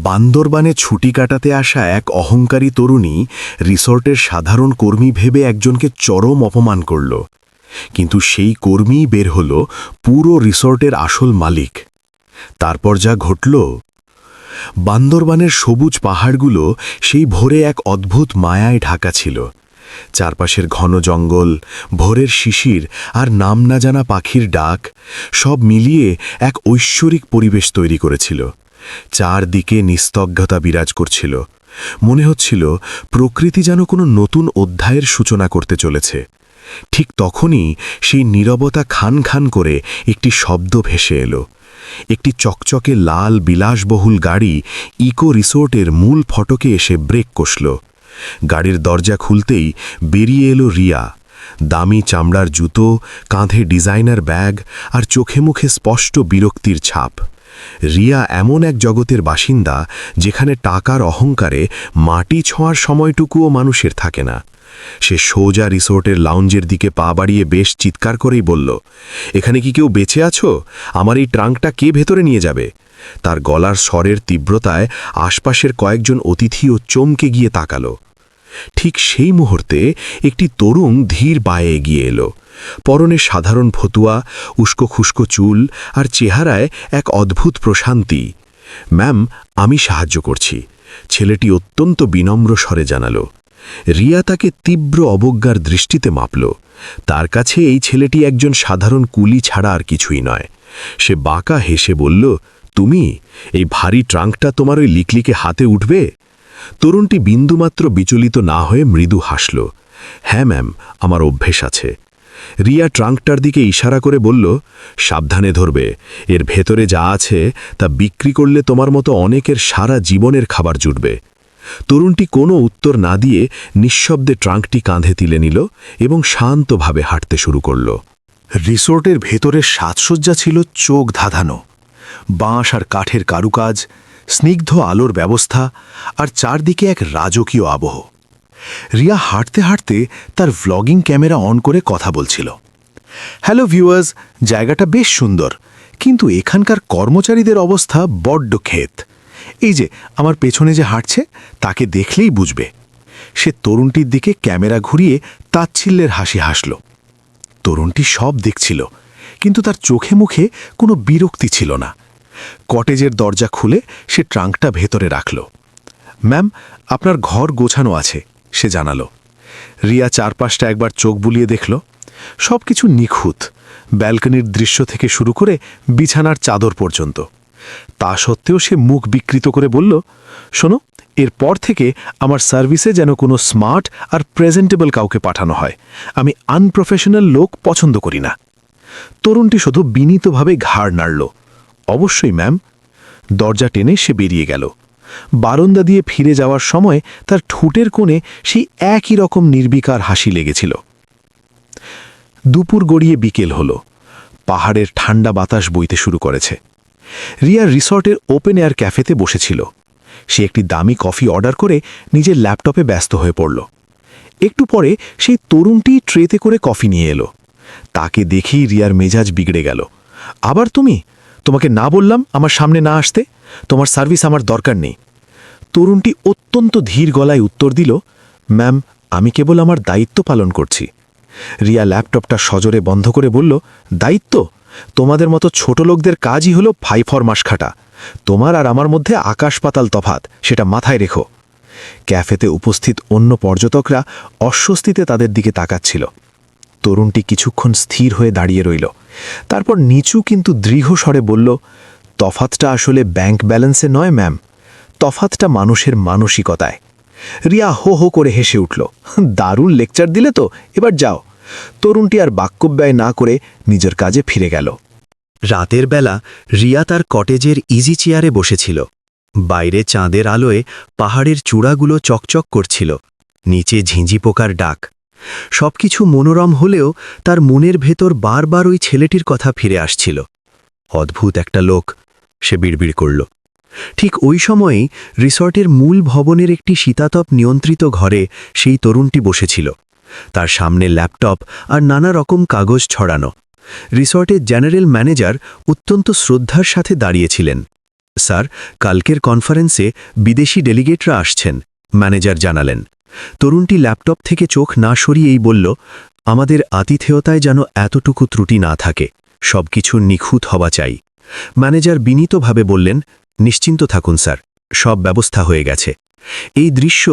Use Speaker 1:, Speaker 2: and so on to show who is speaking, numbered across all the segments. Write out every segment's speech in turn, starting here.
Speaker 1: বান্দরবানে ছুটি কাটাতে আসা এক অহংকারী তরুণী রিসর্টের সাধারণ কর্মী ভেবে একজনকে চরম অপমান করল। কিন্তু সেই কর্মীই বের হল পুরো রিসর্টের আসল মালিক। তারপর যা ঘটল, বান্দরবানের সবুজ পাহাড়গুলো সেই ভোরে এক অদ্ভুত মায়ায় ঢাকা ছিল। চারপাশের ঘন জঙ্গল, ভোরের শিশির আর নাম না জানা পাখির ডাক সব মিলিয়ে এক ঐশ্বরিক পরিবেশ তৈরি করেছিল। চারদিকে নিস্তব্ধতা বিরাজ করছিল। মনে হচ্ছিল প্রকৃতি যেন কোনো নতুন অধ্যায়ের সূচনা করতে চলেছে। ঠিক তখনই সেই নীরবতা খান খান করে একটি শব্দ ভেসে এলো। একটি চকচকে লাল বিলাসবহুল গাড়ি ইকো রিসোর্টের মূল ফটকে এসে ব্রেক কষল। গাড়ির দরজা খুলতেই বেরিয়ে এলো রিয়া। দামি চামড়ার জুতো, কাঁধে ডিজাইনার ব্যাগ আর চোখে মুখে স্পষ্ট বিরক্তির ছাপ। রিয়া এমন এক জগতের বাসিন্দা যেখানে টাকার অহংকারে মাটি ছোঁয়ার সময়টুকুও মানুষের থাকে না। সে সোজা রিসোর্টের লাউঞ্জের দিকে পা বাড়িয়ে বেশ চিৎকার করেই বলল, এখানে কি কেউ বেঁচে আছো? আমার এই ট্রাঙ্কটা কে ভেতরে নিয়ে যাবে? তার গলার স্বরের তীব্রতায় আশপাশের কয়েকজন অতিথিও চমকে গিয়ে তাকালো। ঠিক সেই মুহূর্তে একটি তরুণ ধীর পায়ে এগিয়ে এলো। পরনে সাধারণ ফতুয়া, উস্কো খুস্কো চুল আর চেহারায় এক অদ্ভুত প্রশান্তি। ম্যাম, আমি সাহায্য করছি, ছেলেটি অত্যন্ত বিনম্র স্বরে জানালো। রিয়া তাকে তীব্র অবজ্ঞার দৃষ্টিতে মাপল। তার কাছে এই ছেলেটি একজন সাধারণ কুলি ছাড়া আর কিছুই নয়। সে বাঁকা হেসে বলল, তুমি এই ভারী ট্রাঙ্কটা তোমার ওই লিকলিকে হাতে উঠবে? তরুণটি বিন্দুমাত্র বিচলিত না হয়ে মৃদু হাসল। হ্যাঁ ম্যাম, আমার অভ্যেস আছে। রিয়া ট্রাঙ্কটার দিকে ইশারা করে বলল, সাবধানে ধরবে, এর ভেতরে যা আছে তা বিক্রি করলে তোমার মতো অনেকের সারা জীবনের খাবার জুটবে। তরুণটি কোনো উত্তর না দিয়ে নিঃশব্দে ট্রাঙ্কটি কাঁধে তুলে নিল এবং শান্তভাবে হাঁটতে শুরু করল। রিসোর্টের ভেতরের সাজসজ্জা ছিল চোখ ধাঁধানো। বাঁশ আর কাঠের কারুকাজ, স্নিগ্ধ আলোর ব্যবস্থা আর চারদিকে এক রাজকীয় আবহ। রিয়া হাঁটতে হাঁটতে তার ভ্লগিং ক্যামেরা অন করে কথা বলছিল। হ্যালো ভিউয়ার্স, জায়গাটা বেশ সুন্দর, কিন্তু এখানকার কর্মচারীদের অবস্থা বড্ড ক্ষেত। এই যে আমার পেছনে যে হাঁটছে তাকে দেখলেই বুঝবে। সে তরুণটির দিকে ক্যামেরা ঘুরিয়ে তাচ্ছিল্যের হাসি হাসল। তরুণটি সব দেখছিল, কিন্তু তার চোখে মুখে কোনো বিরক্তি ছিল না। কটেজের দরজা খুলে সে ট্রাঙ্কটা ভেতরে রাখল। ম্যাম, আপনার ঘর গোছানো আছে, সে জানালো। রিয়া চারপাশটা একবার চোখ বুলিয়ে দেখল। সব কিছু নিখুঁত, ব্যালকনির দৃশ্য থেকে শুরু করে বিছানার চাদর পর্যন্ত। তা সত্ত্বেও সে মুখ বিকৃত করে বলল, শোনো, এরপর থেকে আমার সার্ভিসে যেন কোনো স্মার্ট আর প্রেজেন্টেবল কাউকে পাঠানো হয়। আমি আনপ্রফেশনাল লোক পছন্দ করি না। তরুণটি শুধু বিনীতভাবে ঘাড় নাড়ল। অবশ্যই ম্যাম। দরজা টেনে সে বেরিয়ে গেল। বারান্দা দিয়ে ফিরে যাওয়ার সময় তার ঠোঁটের কোণে সেই একই রকম নির্বিকার হাসি লেগেছিল। দুপুর গড়িয়ে বিকেল হল। পাহাড়ের ঠান্ডা বাতাস বইতে শুরু করেছে। রিয়া রিসর্টের ওপেন এয়ার ক্যাফেতে বসেছিল। সে একটি দামি কফি অর্ডার করে নিজের ল্যাপটপে ব্যস্ত হয়ে পড়ল। একটু পরে সেই তরুণটি ট্রেতে করে কফি নিয়ে এলো। তাকে দেখেই রিয়ার মেজাজ বিগড়ে গেল। আবার তুমি? তোমাকে না বললাম আমার সামনে না আসতে? তোমার সার্ভিস আমার দরকার নেই। তরুণটি অত্যন্ত ধীর গলায় উত্তর দিল, ম্যাম, আমি কেবল আমার দায়িত্ব পালন করছি। রিয়া ল্যাপটপটা সজোরে বন্ধ করে বলল, দায়িত্ব? তোমাদের মতো ছোট লোকদের কাজই হলো ফাইফরমাস খাটা। তোমার আর আমার মধ্যে আকাশ পাতাল তফাত, সেটা মাথায় রেখো। ক্যাফেতে উপস্থিত অন্য পর্যটকরা অস্বস্তিতে তাদের দিকে তাকাচ্ছিল। তরুণটি কিছুক্ষণ স্থির হয়ে দাঁড়িয়ে রইল। তারপর নিচু কিন্তু দৃঢ় স্বরে বলল, তফাতটা আসলে ব্যাংক ব্যালেন্সে নয় ম্যাম, তফাতটা মানুষের মানসিকতায়। রিয়া হো হো করে হেসে উঠল। দারুণ লেকচার দিলে তো, এবার যাও। তরুণটি আর বাক্যব্যয় না করে নিজের কাজে ফিরে গেল।
Speaker 2: রাতের বেলা রিয়া তার কটেজের ইজি চেয়ারে বসেছিল। বাইরে চাঁদের আলোয় পাহাড়ের চূড়াগুলো চকচক করছিল, নিচে ঝিঁঝি পোকার ডাক। সবকিছু মনোরম হলেও তার মনের ভেতর বারবার ওই ছেলেটির কথা ফিরে আসছিল। অদ্ভুত একটা লোক, সে বিড়বিড় করল। ঠিক ওই সময়েই রিসর্টের মূল ভবনের একটি শীতাতপ নিয়ন্ত্রিত ঘরে সেই তরুণটি বসেছিল। তার সামনে ল্যাপটপ আর নানা রকম কাগজ ছড়ানো। রিসর্টের জেনারেল ম্যানেজার অত্যন্ত শ্রদ্ধার সাথে দাঁড়িয়েছিলেন। স্যার, কালকের কনফারেন্সে বিদেশি ডেলিগেটরা আসছেন, ম্যানেজার জানালেন। তরুণটি ল্যাপটপ থেকে চোখ না সরিয়েই বলল, আমাদের আতিথেয়তায় যেন এতটুকু ত্রুটি না থাকে, সবকিছু নিখুঁত হওয়া চাই। ম্যানেজার বিনীতভাবে বললেন, নিশ্চিন্ত থাকুন স্যার, সব ব্যবস্থা হয়ে গেছে। এই দৃশ্য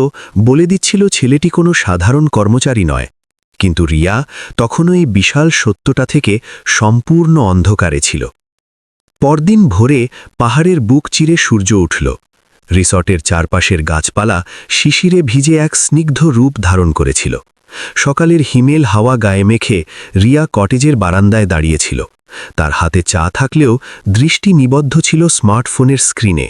Speaker 2: বলে দিচ্ছিল ছেলেটি কোনো সাধারণ কর্মচারী নয়, কিন্তু রিয়া তখনও এই বিশাল সত্যটা থেকে সম্পূর্ণ অন্ধকারে ছিল। পরদিন ভোরে পাহাড়ের বুক চিরে সূর্য উঠল। রিসর্টের চারপাশের গাছপালা শিশিরে ভিজে এক স্নিগ্ধ রূপ ধারণ করেছিল। সকালের হিমেল হাওয়া গায়ে মেখে রিয়া কটেজের বারান্দায় দাঁড়িয়েছিল। তার হাতে চা থাকলেও দৃষ্টি নিবদ্ধ ছিল স্মার্টফোনের স্ক্রিনে।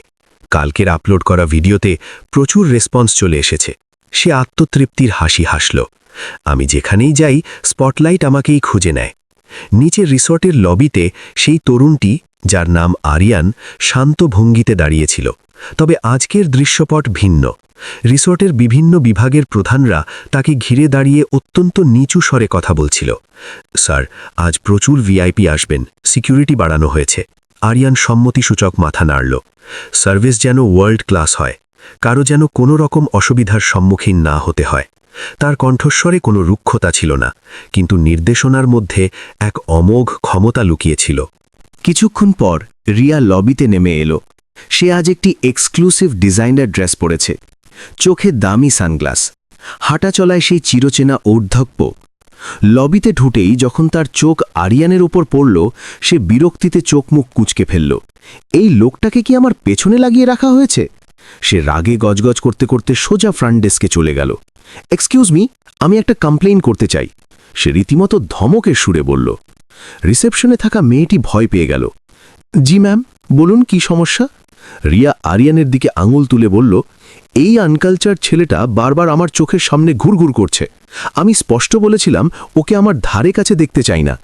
Speaker 2: কালকের আপলোড করা ভিডিওতে প্রচুর রেসপন্স চলে এসেছে। সে আত্মতৃপ্তির হাসি হাসল। আমি যেখানেই যাই, স্পটলাইট আমাকেই খুঁজে নেয়। নিচের রিসর্টের লবিতে সেই তরুণটি, যার নাম আরিয়ান, শান্ত ভঙ্গিতে দাঁড়িয়েছিল। তবে আজকের দৃশ্যপট ভিন্ন। রিসর্টের বিভিন্ন বিভাগের প্রধানরা তাকে ঘিরে দাঁড়িয়ে অত্যন্ত নিচু স্বরে কথা বলছিল। স্যার, আজ প্রচুর ভিআইপি আসবেন, সিকিউরিটি বাড়ানো হয়েছে। আরিয়ান সম্মতিসূচক মাথা নাড়ল। সার্ভিস যেন ওয়ার্ল্ড ক্লাস হয়, কারো যেন কোনো রকম অসুবিধার সম্মুখীন না হতে হয়। তার কণ্ঠস্বরে কোনো রুক্ষতা ছিল না, কিন্তু নির্দেশনার মধ্যে এক অমোঘ ক্ষমতা লুকিয়েছিল।
Speaker 3: কিছুক্ষণ পর রিয়া লবিতে নেমে এলো। সে আজ একটি এক্সক্লুসিভ ডিজাইনার ড্রেস পরেছে, চোখে দামি সানগ্লাস, হাঁটা চলায় সেই চিরচেনা ঔর্ধ্বক্য। লবিতে ঢুটেই যখন তার চোখ আরিয়ানের ওপর পড়ল, সে বিরক্তিতে চোখ মুখ কুঁচকে ফেলল। এই লোকটাকে কি আমার পেছনে লাগিয়ে রাখা হয়েছে? সে রাগে গজগজ করতে করতে সোজা ফ্রন্ট ডেস্কে চলে গেল। এক্সকিউজ মি, আমি একটা কমপ্লেইন করতে চাই, সে রীতিমতো ধমকের সুরে বলল। রিসেপশনে থাকা মেয়েটি ভয় পেয়ে গেল। জি ম্যাম, বলুন কি সমস্যা? রিয়া আরিয়ানের দিকে আঙুল তুলে বলল, এই আনকালচার ছেলেটা বারবার আমার চোখের সামনে ঘুরঘুর করছে। আমি স্পষ্ট বলেছিলাম ওকে আমার ধারে কাছে দেখতে চাই না।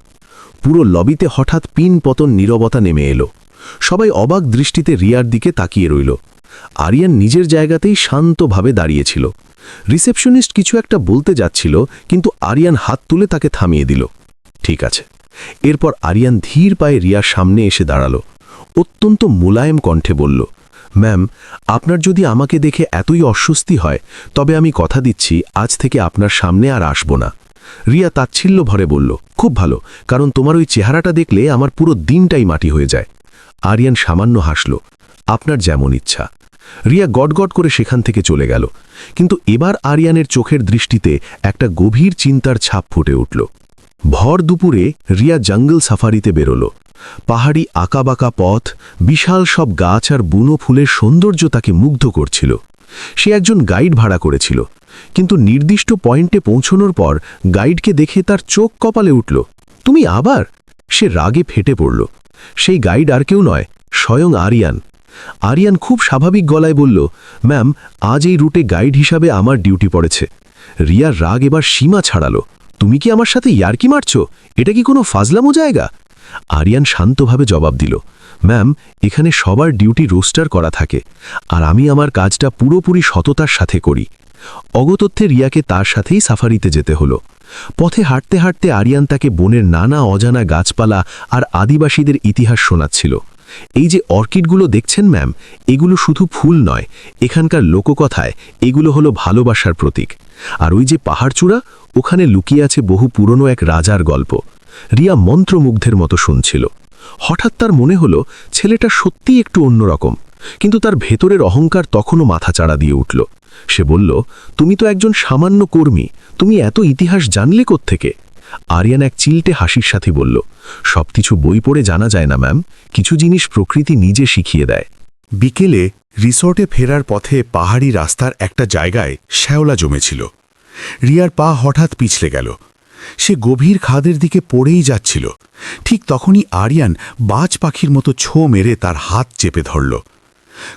Speaker 3: পুরো লবিতে হঠাৎ পিন পতন নীরবতা নেমে এলো। সবাই অবাক দৃষ্টিতে রিয়ার দিকে তাকিয়ে রইল। আরিয়ান নিজের জায়গাতেই শান্তভাবে দাঁড়িয়েছিল। রিসেপশনিস্ট কিছু একটা বলতে যাচ্ছিল, কিন্তু আরিয়ান হাত তুলে তাকে থামিয়ে দিল। ঠিক আছে। এরপর আরিয়ান ধীর পায়ে রিয়ার সামনে এসে দাঁড়ালো। অত্যন্ত মোলায়েম কণ্ঠে বলল, ম্যাম, আপনার যদি আমাকে দেখে এতই অস্বস্তি হয়, তবে আমি কথা দিচ্ছি আজ থেকে আপনার সামনে আর আসব না। রিয়া তাচ্ছিল্য ভরে বলল, খুব ভালো, কারণ তোমার ওই চেহারাটা দেখলে আমার পুরো দিনটাই মাটি হয়ে যায়। আরিয়ান সামান্য হাসল, আপনার যেমন ইচ্ছা। রিয়া গটগট করে সেখান থেকে চলে গেল। কিন্তু এবার আরিয়ানের চোখের দৃষ্টিতে একটা গভীর চিন্তার ছাপ ফুটে উঠল। ভর দুপুরে রিয়া জঙ্গল সাফারিতে বেরোল। পাহাড়ি আঁকাবাঁকা পথ, বিশাল সব গাছ আর বুনো ফুলের সৌন্দর্য তাকে মুগ্ধ করছিল। সে একজন গাইড ভাড়া করেছিল, কিন্তু নির্দিষ্ট পয়েন্টে পৌঁছনোর পর গাইডকে দেখে তার চোখ কপালে উঠল। তুমি আবার? সে রাগে ফেটে পড়ল। সেই গাইড আর কেউ নয়, স্বয়ং আরিয়ান। আরিয়ান খুব স্বাভাবিক গলায় বলল, ম্যাম, আজ এই রুটে গাইড হিসাবে আমার ডিউটি পড়েছে। রিয়ার রাগ এবার সীমা ছাড়ালো। তুমি কি আমার সাথে ইয়ার্কি মারছ? এটা কি কোনো ফাজলামো জায়গা? আরিয়ান শান্তভাবে জবাব দিল, ম্যাম, এখানে সবার ডিউটি রোস্টার করা থাকে, আর আমি আমার কাজটা পুরোপুরি সততার সাথে করি। অগতথ্যে রিয়াকে তার সাথেই সাফারিতে যেতে হলো। পথে হাঁটতে হাঁটতে আরিয়ান তাকে বনের নানা অজানা গাছপালা আর আদিবাসীদের ইতিহাস শোনাচ্ছিল। এই যে অর্কিডগুলো দেখছেন ম্যাম, এগুলো শুধু ফুল নয়, এখানকার লোককথায় এগুলো হলো ভালোবাসার প্রতীক। আর ওই যে পাহাড়চূড়া, ওখানে লুকিয়ে আছে বহু পুরনো এক রাজার গল্প। রিয়া মন্ত্রমুগ্ধের মতো শুনছিল। হঠাৎ তার মনে হলো ছেলেটা সত্যিই একটু অন্যরকম, কিন্তু তার ভেতরের অহংকার তখনও মাথাচাড়া দিয়ে উঠল। সে বলল, তুমি তো একজন সামান্য কর্মী, তুমি এত ইতিহাস জানলে কোত্থেকে? আরিয়ান এক চিলটে হাসির সাথে বলল, সবকিছু বই পড়ে জানা যায় না ম্যাম, কিছু জিনিস প্রকৃতি নিজে শিখিয়ে দেয়।
Speaker 4: বিকেলে রিসর্টে ফেরার পথে পাহাড়ি রাস্তার একটা জায়গায় শ্যাওলা জমেছিল। রিয়ার পা হঠাৎ পিছলে গেল। সে গভীর খাদের দিকে পড়েই যাচ্ছিল। ঠিক তখনই আরিয়ান বাজ পাখির মতো ছো মেরে তার হাত চেপে ধরল।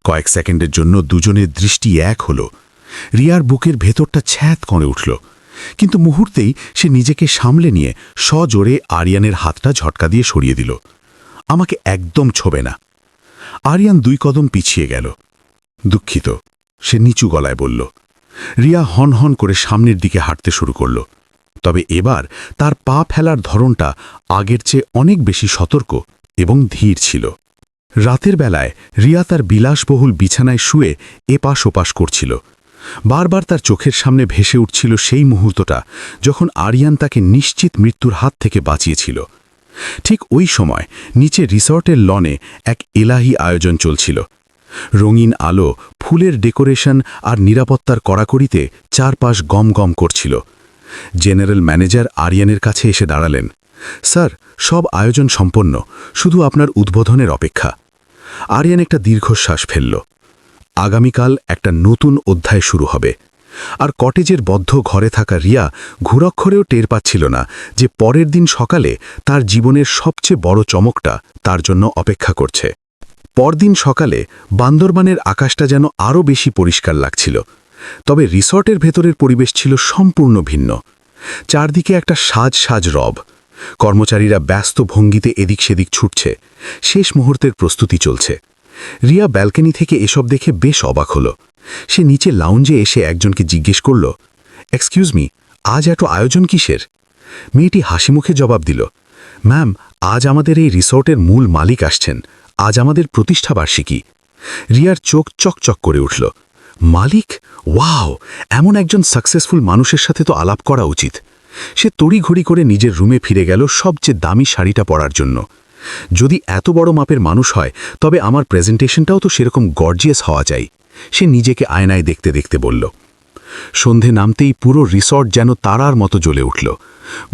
Speaker 4: কয়েক সেকেন্ডের জন্য দুজনের দৃষ্টি এক হল। রিয়ার বুকের ভেতরটা ছ্যাঁত করে উঠল, কিন্তু মুহূর্তেই সে নিজেকে সামলে নিয়ে সজোরে আরিয়ানের হাতটা ঝটকা দিয়ে সরিয়ে দিল। আমাকে একদম ছোবে না। আরিয়ান 2 কদম পিছিয়ে গেল। দুঃখিত, সে নিচু গলায় বলল। রিয়া হনহন করে সামনের দিকে হাঁটতে শুরু করল। তবে এবার তার পা ফেলার ধরনটা আগের চেয়ে অনেক বেশি সতর্ক এবং ধীর ছিল। রাতের বেলায় রিয়া তার বিলাসবহুল বিছানায় শুয়ে এপাশ ওপাশ করছিল। বারবার তার চোখের সামনে ভেসে উঠছিল সেই মুহূর্তটা যখন আরিয়ান তাকে নিশ্চিত মৃত্যুর হাত থেকে বাঁচিয়েছিল। ঠিক ওই সময় নিচে রিসর্টের লনে এক এলাহি আয়োজন চলছিল। রঙিন আলো, ফুলের ডেকোরেশন আর নিরাপত্তার কড়াকড়িতে চারপাশ গম গম করছিল। জেনারেল ম্যানেজার আরিয়ানের কাছে এসে দাঁড়ালেন। স্যার, সব আয়োজন সম্পন্ন, শুধু আপনার উদ্বোধনের অপেক্ষা। আরিয়ান একটা দীর্ঘশ্বাস ফেলল। আগামীকাল একটা নতুন অধ্যায় শুরু হবে। আর কটেজের বদ্ধ ঘরে থাকা রিয়া ঘুরক্ষরেও টের পাচ্ছিল না যে পরের দিন সকালে তার জীবনের সবচেয়ে বড় চমকটা তার জন্য অপেক্ষা করছে। পরদিন সকালে বান্দরবানের আকাশটা যেন আরও বেশি পরিষ্কার লাগছিল। তবে রিসর্টের ভেতরের পরিবেশ ছিল সম্পূর্ণ ভিন্ন। চারদিকে একটা সাজ সাজ রব। কর্মচারীরা ব্যস্ত ভঙ্গিতে এদিক সেদিক ছুটছে। শেষ মুহূর্তের প্রস্তুতি চলছে। রিয়া ব্যালকনি থেকে এসব দেখে বেশ অবাক হল। সে নিচে লাউঞ্জে এসে একজনকে জিজ্ঞেস করল, এক্সকিউজ মি, আজ এত আয়োজন কিসের? মেয়েটি হাসিমুখে জবাব দিল, ম্যাম, আজ আমাদের এই রিসর্টের মূল মালিক আসছেন। আজ আমাদের প্রতিষ্ঠাবার্ষিকী। রিয়ার চোখ চকচক করে উঠল। মালিক? ওয়াও, এমন একজন সাকসেসফুল মানুষের সাথে তো আলাপ করা উচিত। সে তড়িঘড়ি করে নিজের রুমে ফিরে গেল সবচেয়ে দামি শাড়িটা পরার জন্য। যদি এত বড় মাপের মানুষ হয় তবে আমার প্রেজেন্টেশনটাও তো সেরকম গর্জিয়াস হওয়া চাই, সে নিজেকে আয়নায় দেখতে দেখতে বলল। সন্ধে নামতেই পুরো রিসর্ট যেন তারার মতো জ্বলে উঠল।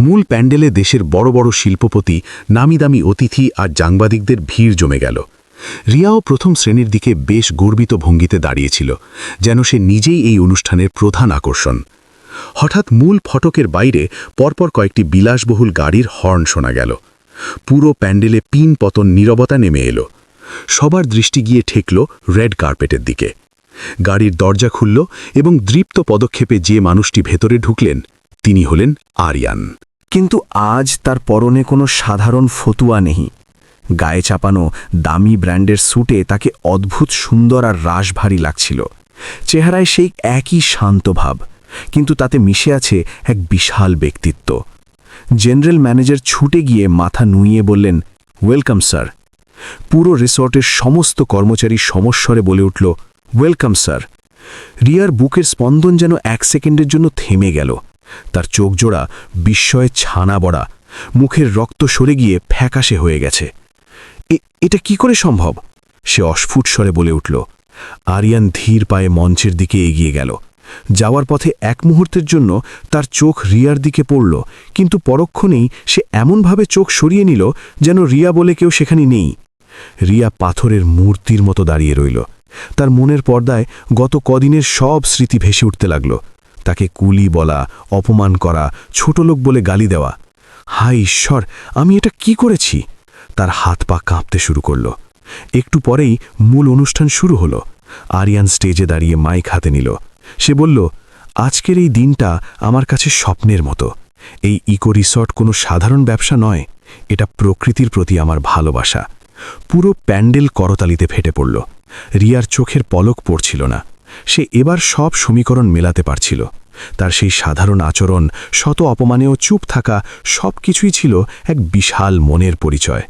Speaker 4: মূল প্যান্ডেলে দেশের বড় বড় শিল্পপতি, নামি দামি অতিথি আর সাংবাদিকদের ভিড় জমে গেল। রিয়াও প্রথম শ্রেণীর দিকে বেশ গর্বিত ভঙ্গিতে দাঁড়িয়েছিল, যেন সে নিজেই এই অনুষ্ঠানের প্রধান আকর্ষণ। হঠাৎ মূল ফটকের বাইরে পরপর কয়েকটি বিলাসবহুল গাড়ির হর্ন শোনা গেল। পুরো প্যান্ডেলে পিন পতন নীরবতা নেমে এলো। সবার দৃষ্টি গিয়ে ঠেকল রেড কার্পেটের দিকে। গাড়ির দরজা খুলল এবং দৃপ্ত পদক্ষেপে যে মানুষটি ভেতরে ঢুকলেন তিনি হলেন আরিয়ান।
Speaker 3: কিন্তু আজ তার পরনে কোনো সাধারণ ফতুয়া নেই। গায়ে চাপানো দামি ব্র্যান্ডের স্যুটে তাকে অদ্ভুত সুন্দর আর রাশভারী লাগছিল। চেহারায় সেই একই শান্ত ভাব, কিন্তু তাতে মিশে আছে এক বিশাল ব্যক্তিত্ব। জেনারেল ম্যানেজার ছুটে গিয়ে মাথা নুইয়ে বললেন, ওয়েলকাম স্যার। পুরো রিসর্টের সমস্ত কর্মচারী সমস্বরে বলে উঠল, ওয়েলকাম স্যার। রিয়ার বুকের স্পন্দন যেন এক সেকেন্ডের জন্য থেমে গেল। তার চোখজোড়া বিস্ময়ে ছানা বড়া, মুখের রক্ত সরে গিয়ে ফ্যাকাশে হয়ে গেছে। এটা কি করে সম্ভব? সে অস্ফুট স্বরে বলে উঠল। আরিয়ান ধীর পায়ে মঞ্চের দিকে এগিয়ে গেল। যাওয়ার পথে এক মুহূর্তের জন্য তার চোখ রিয়ার দিকে পড়ল, কিন্তু পরক্ষণেই সে এমনভাবে চোখ সরিয়ে নিল যেন রিয়া বলে কেউ সেখানে নেই। রিয়া পাথরের মূর্তির মতো দাঁড়িয়ে রইল। তার মনের পর্দায় গত কদিনের সব স্মৃতি ভেসে উঠতে লাগল। তাকে কুলি বলা, অপমান করা, ছোট লোক বলে গালি দেওয়া। হায় ঈশ্বর, আমি এটা কি করেছি? তার হাত পা কাঁপতে শুরু করল। একটু পরেই মূল অনুষ্ঠান শুরু হলো। আরিয়ান স্টেজে দাঁড়িয়ে মাইক হাতে নিল। সে বলল, আজকের এই দিনটা আমার কাছে স্বপ্নের মতো। এই ইকো রিসর্ট কোনো সাধারণ ব্যবসা নয়, এটা প্রকৃতির প্রতি আমার ভালোবাসা। পুরো প্যান্ডেল করতালিতে ফেটে পড়ল। রিয়ার চোখের পলক পড়ছিল না। সে এবার সব সমীকরণ মেলাতে পারছিল। তার সেই সাধারণ আচরণ, শত অপমানেও চুপ থাকা, সব কিছুই ছিল এক বিশাল মনের পরিচয়।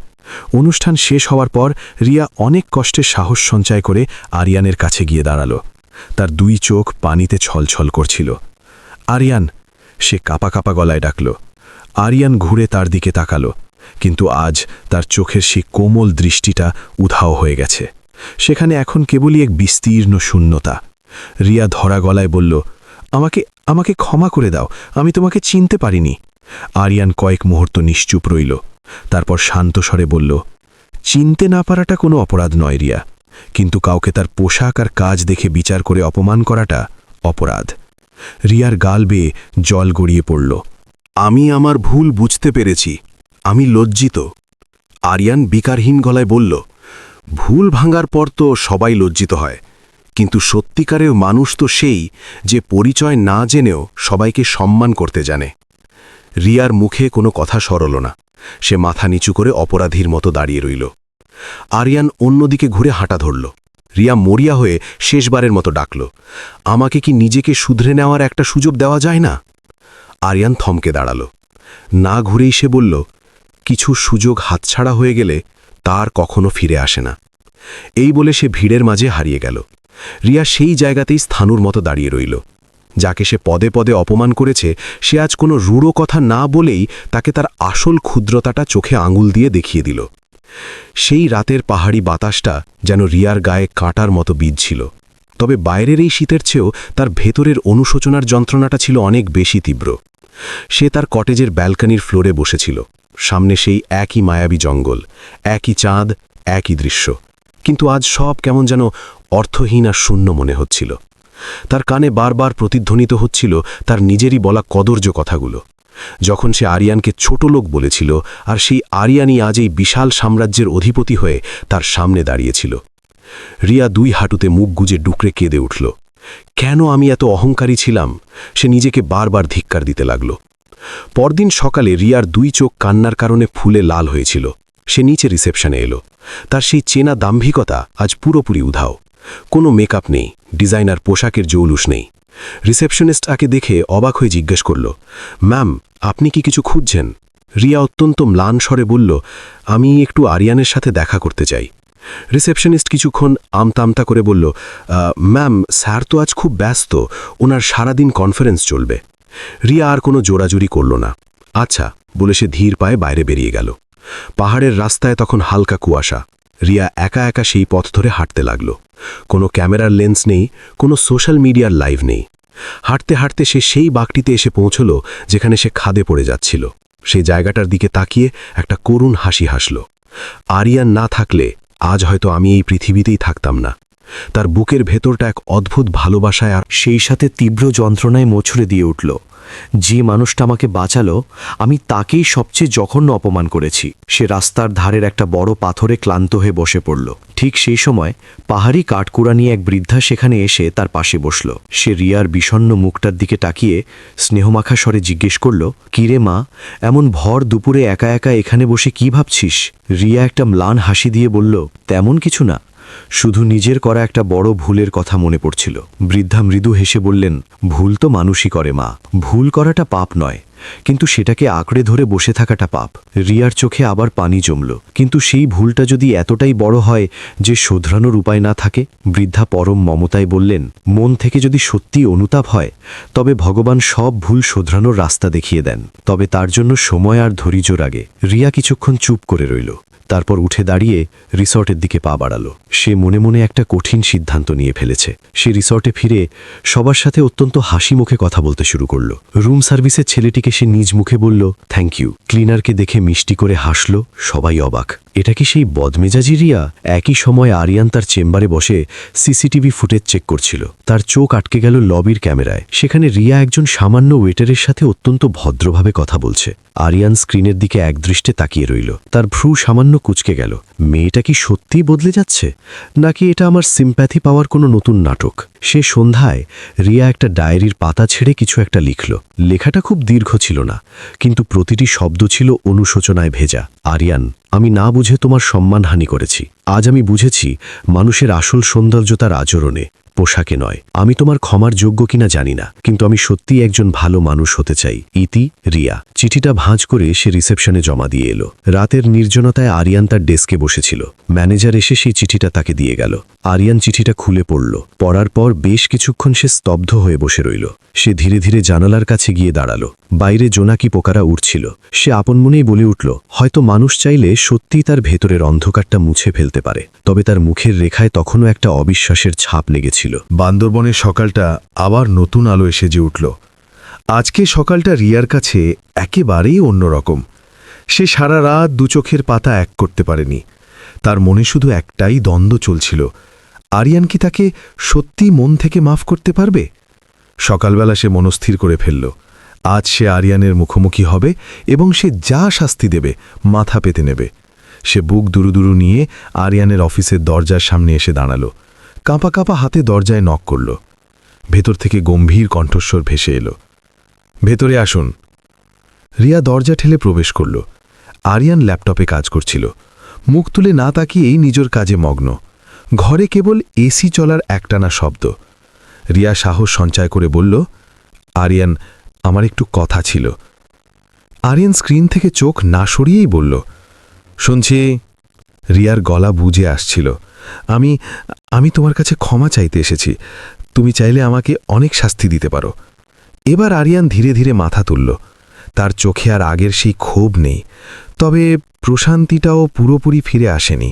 Speaker 3: অনুষ্ঠান শেষ হওয়ার পর রিয়া অনেক কষ্টে সাহস সঞ্চয় করে আরিয়ানের কাছে গিয়ে দাঁড়াল। তার দুই চোখ পানিতে ছলছল করছিল। আরিয়ান, সে কাঁপা কাঁপা গলায় ডাকল। আরিয়ান ঘুরে তার দিকে তাকাল, কিন্তু আজ তার চোখের সেই কোমল দৃষ্টিটা উধাও হয়ে গেছে। সেখানে এখন কেবলই এক বিস্তীর্ণ শূন্যতা। রিয়া ধরা গলায় বলল, আমাকে ক্ষমা করে দাও, আমি তোমাকে চিনতে পারিনি। আরিয়ান কয়েক মুহূর্ত নিশ্চুপ রইল। তারপর শান্ত স্বরে বলল, চিনতে না পারাটা কোনো অপরাধ নয় রিয়া, কিন্তু কাউকে তার পোশাক আর কাজ দেখে বিচার করে অপমান করাটা অপরাধ। রিয়ার গাল বেয়ে জল গড়িয়ে পড়ল।
Speaker 1: আমি আমার ভুল বুঝতে পেরেছি, আমি লজ্জিত। আরিয়ান বিকারহীন গলায় বলল, ভুল ভাঙার পর তো সবাই লজ্জিত হয়, কিন্তু সত্যিকারের মানুষ তো সেই যে পরিচয় না জেনেও সবাইকে সম্মান করতে জানে। রিয়ার মুখে কোনো কথা সরল না। সে মাথা নিচু করে অপরাধীর মতো দাঁড়িয়ে রইল। আরিয়ান অন্যদিকে ঘুরে হাঁটা ধরল। রিয়া মরিয়া হয়ে শেষবারের মতো ডাকল, আমাকে কি নিজেকে শুধরে নেওয়ার একটা সুযোগ দেওয়া যায় না? আরিয়ান থমকে দাঁড়াল। না ঘুরেই সে বলল, কিছু সুযোগ হাতছাড়া হয়ে গেলে তার কখনো ফিরে আসে না। এই বলে সে ভিড়ের মাঝে হারিয়ে গেল। রিয়া সেই জায়গাতেই স্থানুর মতো দাঁড়িয়ে রইল। যাকে সে পদে পদে অপমান করেছে, সে আজ কোনো রূঢ় কথা না বলেই তাকে তার আসল ক্ষুদ্রতাটা চোখে আঙুল দিয়ে দেখিয়ে দিল। সেই রাতের পাহাড়ি বাতাসটা যেন রিয়ার গায়ে কাঁটার মতো বিঁধছিল। তবে বাইরের এই শীতের চেয়েও তার ভেতরের অনুশোচনার যন্ত্রণাটা ছিল অনেক বেশি তীব্র। সে তার কটেজের ব্যালকনির ফ্লোরে বসেছিল। সামনে সেই একই মায়াবী জঙ্গল, একই চাঁদ, একই দৃশ্য। কিন্তু আজ সব কেমন যেন অর্থহীন আর শূন্য মনে হচ্ছিল। তার কানে বারবার প্রতিধ্বনিত হচ্ছিল তার নিজেরই বলা কদর্য কথাগুলো। যখন সে আরিয়ানকে ছোট লোক বলেছিল, আর সেই আরিয়ানই আজ এই বিশাল সাম্রাজ্যের অধিপতি হয়ে তার সামনে দাঁড়িয়েছিল। রিয়া 2 হাঁটুতে মুখ গুজে ডুকরে কেঁদে উঠল। কেন আমি এত অহংকারী ছিলাম? সে নিজেকে বারবার ধিক্কার দিতে লাগল। পরদিন সকালে রিয়ার 2 চোখ কান্নার কারণে ফুলে লাল হয়েছিল। সে নিচে রিসেপশনে এলো। তার সেই চেনা দাম্ভিকতা আজ পুরোপুরি উধাও। কোনো মেকআপ নেই, ডিজাইনার পোশাকের জৌলুস নেই। রিসেপশনিস্ট তাকে দেখে অবাক হয়ে জিজ্ঞেস করল, ম্যাম, আপনি কি কিছু খুঁজছেন? রিয়া অত্যন্ত ম্লান স্বরে বলল, আমি একটু আরিয়ানের সাথে দেখা করতে চাই। রিসেপশনিস্ট কিছুক্ষণ আমতামতা করে বলল, ম্যাম, স্যার তো আজ খুব ব্যস্ত, ওনার সারাদিন কনফারেন্স চলবে। রিয়া আর কোনো জোরাজুরি করল না। আচ্ছা বলে সে ধীর পায়ে বাইরে বেরিয়ে গেল। পাহাড়ের রাস্তায় তখন হালকা কুয়াশা। রিয়া একা একা সেই পথ ধরে হাঁটতে লাগল। কোনো ক্যামেরার লেন্স নেই, কোনো সোশ্যাল মিডিয়ার লাইভ নেই। হাঁটতে হাঁটতে সে সেই বাঁকটিতে এসে পৌঁছল যেখানে সে খাদে পড়ে যাচ্ছিল। সেই জায়গাটার দিকে তাকিয়ে একটা করুণ হাসি হাসল। আরিয়ান না থাকলে আজ হয়তো আমি এই পৃথিবীতেই থাকতাম না। তার বুকের ভেতরটা এক অদ্ভুত ভালোবাসায় আর
Speaker 2: সেই সাথে তীব্র যন্ত্রণায় মোছড়ে দিয়ে উঠল। যে মানুষটা আমাকে বাঁচালো, আমি তাকেই সবচেয়ে জঘন্য অপমান করেছি। সে রাস্তার ধারের একটা বড় পাথরে ক্লান্ত হয়ে বসে পড়ল। ঠিক সেই সময় পাহাড়ি কাঠকুড়া নিয়ে এক বৃদ্ধা সেখানে এসে তার পাশে বসল। সে রিয়ার বিষণ্ণ মুখটার দিকে তাকিয়ে স্নেহমাখা স্বরে জিজ্ঞেস করল, কিরে মা, এমন ভর দুপুরে একা একা এখানে বসে কি ভাবছিস? রিয়া একটা ম্লান হাসি দিয়ে বলল, তেমন কিছু না, শুধু নিজের করা একটা বড় ভুলের কথা মনে পড়ছিল। বৃদ্ধা মৃদু হেসে বললেন, ভুল তো মানুষই করে মা, ভুল করাটা পাপ নয়, কিন্তু সেটাকে আঁকড়ে ধরে বসে থাকাটা পাপ। রিয়ার চোখে আবার পানি জমল। কিন্তু সেই ভুলটা যদি এতটাই বড় হয় যে শোধরানোর উপায় না থাকে? বৃদ্ধা পরম মমতায় বললেন, মন থেকে যদি সত্যি অনুতাপ হয় তবে ভগবান সব ভুল শোধরানোর রাস্তা দেখিয়ে দেন, তবে তার জন্য সময় আর ধৈর্য লাগে। রিয়া কিছুক্ষণ চুপ করে রইল। তারপর উঠে দাঁড়িয়ে রিসর্টের দিকে পা বাড়ালো। সে মনে মনে একটা কঠিন সিদ্ধান্ত নিয়ে ফেলেছে। সে রিসর্টে ফিরে সবার সাথে অত্যন্ত হাসি মুখে কথা বলতে শুরু করলো। রুম সার্ভিসের ছেলেটিকে সে নিজ মুখে বলল, থ্যাংক ইউ। ক্লিনারকে দেখে মিষ্টি করে হাসল। সবাই অবাক। এটা কি সেই বদমেজাজি রিয়া? একই সময় আরিয়ান তার চেম্বারে বসে সিসিটিভি ফুটেজ চেক করছিল। তার চোখ আটকে গেল লবির ক্যামেরায়। সেখানে রিয়া একজন সামান্য ওয়েটারের সাথে অত্যন্ত ভদ্রভাবে কথা বলছে। আরিয়ান স্ক্রিনের দিকে একদৃষ্টে তাকিয়ে রইল। তার ভ্রু সামান্য কুঁচকে গেল। মেয়েটা কি সত্যিই বদলে যাচ্ছে, নাকি এটা আমার সিম্প্যাথি পাওয়ার কোনো নতুন নাটক? সে সন্ধ্যায় রিয়া একটা ডায়েরির পাতা ছেড়ে কিছু একটা লিখল। লেখাটা খুব দীর্ঘ ছিল না, কিন্তু প্রতিটি শব্দ ছিল অনুশোচনায় ভেজা। আরিয়ান, আমি না বুঝে তোমার সম্মানহানি করেছি। আজ আমি বুঝেছি মানুষের আসল সৌন্দর্য তার আচরণে, পোশাকে নয়। আমি তোমার ক্ষমার যোগ্য কিনা জানি না, কিন্তু আমি সত্যিই একজন ভালো মানুষ হতে চাই। ইতি, রিয়া। চিঠিটা ভাঁজ করে সে রিসেপশনে জমা দিয়ে এলো। রাতের নির্জনতায় আরিয়ান তার ডেস্কে বসেছিল। ম্যানেজার এসে সেই চিঠিটা তাকে দিয়ে গেল। আরিয়ান চিঠিটা খুলে পড়ল। পড়ার পর বেশ কিছুক্ষণ সে স্তব্ধ হয়ে বসে রইল। সে ধীরে ধীরে জানালার কাছে গিয়ে দাঁড়ালো। বাইরে জোনাকি পোকারা উড়ছিল। সে আপন মনেই বলে উঠল, হয়তো মানুষ চাইলে সত্যিই তার ভেতরের অন্ধকারটা মুছে ফেলতে পারে। তবে তার মুখের রেখায় তখনও একটা অবিশ্বাসের ছাপ লেগেছিল।
Speaker 4: বান্দরবনের সকালটা আবার নতুন আলো এসে যে উঠল। আজকে সকালটা রিয়ার কাছে একেবারেই অন্যরকম। সে সারা রাত 2 চোখের পাতা এক করতে পারেনি। তার মনে শুধু একটাই দ্বন্দ্ব চলছিল, আরিয়ান কি তাকে সত্যি মন থেকে মাফ করতে পারবে? সকালবেলা সে মনস্থির করে ফেলল, আজ সে আরিয়ানের মুখোমুখি হবে এবং সে যা শাস্তি দেবে মাথা পেতে নেবে। সে বুক দুরুদুরু নিয়ে আরিয়ানের অফিসের দরজার সামনে এসে দাঁড়ালো। কাঁপা কাঁপা হাতে দরজায় নক করল। ভেতর থেকে গম্ভীর কণ্ঠস্বর ভেসে এলো, ভেতরে আসুন। রিয়া দরজা ঠেলে প্রবেশ করল। আরিয়ান ল্যাপটপে কাজ করছিল। মুখ তুলে না তাকিয়েই নিজের কাজে মগ্ন। ঘরে কেবল এসি চলার একটানা শব্দ। রিয়া সাহস সঞ্চয় করে বলল, আরিয়ান, আমার একটু কথা ছিল। আরিয়ান স্ক্রিন থেকে চোখ না সরিয়েই বলল, শুনছি। রিয়ার গলা বুঝে আসছিল,
Speaker 1: আমি তোমার কাছে ক্ষমা চাইতে এসেছি। তুমি চাইলে আমাকে অনেক শাস্তি দিতে পারো। এবার আরিয়ান ধীরে ধীরে মাথা তুলল। তার চোখে আর আগের সেই ক্ষোভ নেই, তবে প্রশান্তিটাও পুরোপুরি ফিরে আসেনি।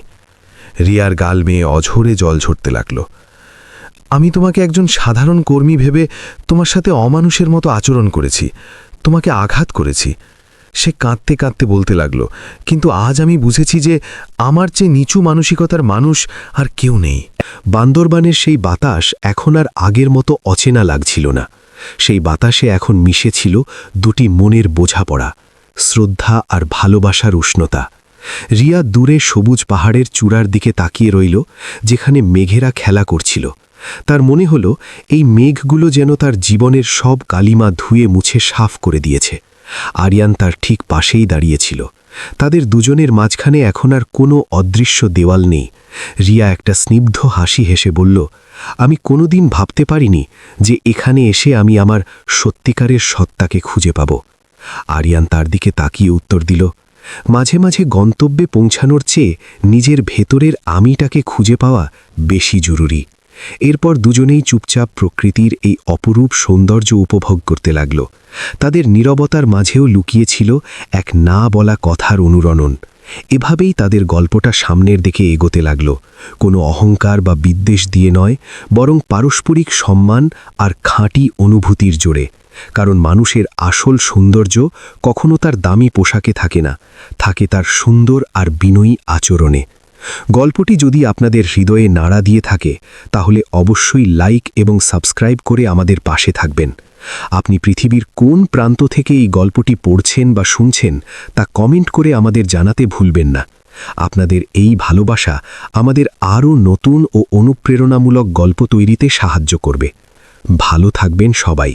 Speaker 1: রিয়ার গাল মেয়ে অঝরে জল ঝরতে লাগল। আমি তোমাকে একজন সাধারণ কর্মী ভেবে তোমার সাথে অমানুষের মতো আচরণ করেছি, তোমাকে আঘাত করেছি। সে কাঁদতে কাঁদতে বলতে লাগল, কিন্তু আজ আমি বুঝেছি যে আমার চেয়ে নিচু মানসিকতার মানুষ আর কেউ নেই। বান্দরবানের সেই বাতাস এখন আর আগের মতো অচেনা লাগছিল না। সেই বাতাসে এখন মিশেছিল দুটি মনের বোঝাপড়া, শ্রদ্ধা আর ভালোবাসার উষ্ণতা। রিয়া দূরে সবুজ পাহাড়ের চূড়ার দিকে তাকিয়ে রইল, যেখানে মেঘেরা খেলা করছিল। তার মনে হল এই মেঘগুলো যেন তার জীবনের সব কালিমা ধুয়ে মুছে সাফ করে দিয়েছে। আরিয়ান তার ঠিক পাশেই দাঁড়িয়েছিল। তাদের দুজনের মাঝখানে এখন আর কোনো অদৃশ্য দেওয়াল নেই। রিয়া একটা স্নিগ্ধ হাসি হেসে বলল, আমি কোনোদিন ভাবতে পারিনি যে এখানে এসে আমি আমার সত্যিকারের সত্তাকে খুঁজে পাব। আরিয়ান তার দিকে তাকিয়ে উত্তর দিল, মাঝে মাঝে গন্তব্যে পৌঁছানোর চেয়ে নিজের ভেতরের আমিটাকে খুঁজে পাওয়া বেশি জরুরি। এরপর দুজনেই চুপচাপ প্রকৃতির এই অপরূপ সৌন্দর্য উপভোগ করতে লাগল। তাদের নীরবতার মাঝেও লুকিয়েছিল এক না বলা কথার অনুরণন। এভাবেই তাদের গল্পটা সামনের দিকে এগোতে লাগল, কোনো অহংকার বা বিদ্বেষ দিয়ে নয়, বরং পারস্পরিক সম্মান আর খাঁটি অনুভূতির জোরে। কারণ মানুষের আসল সৌন্দর্য কখনো তার দামি পোশাকে থাকে না, থাকে তার সুন্দর আর বিনয়ী আচরণে। গল্পটি যদি আপনাদের হৃদয়ে নাড়া দিয়ে থাকে, তাহলে অবশ্যই লাইক এবং সাবস্ক্রাইব করে আমাদের পাশে থাকবেন। আপনি পৃথিবীর কোন প্রান্ত থেকে এই গল্পটি পড়ছেন বা শুনছেন তা কমেন্ট করে আমাদের জানাতে ভুলবেন না। আপনাদের এই ভালোবাসা আমাদের আরও নতুন ও অনুপ্রেরণামূলক গল্প তৈরিতে সাহায্য করবে। ভালো থাকবেন সবাই।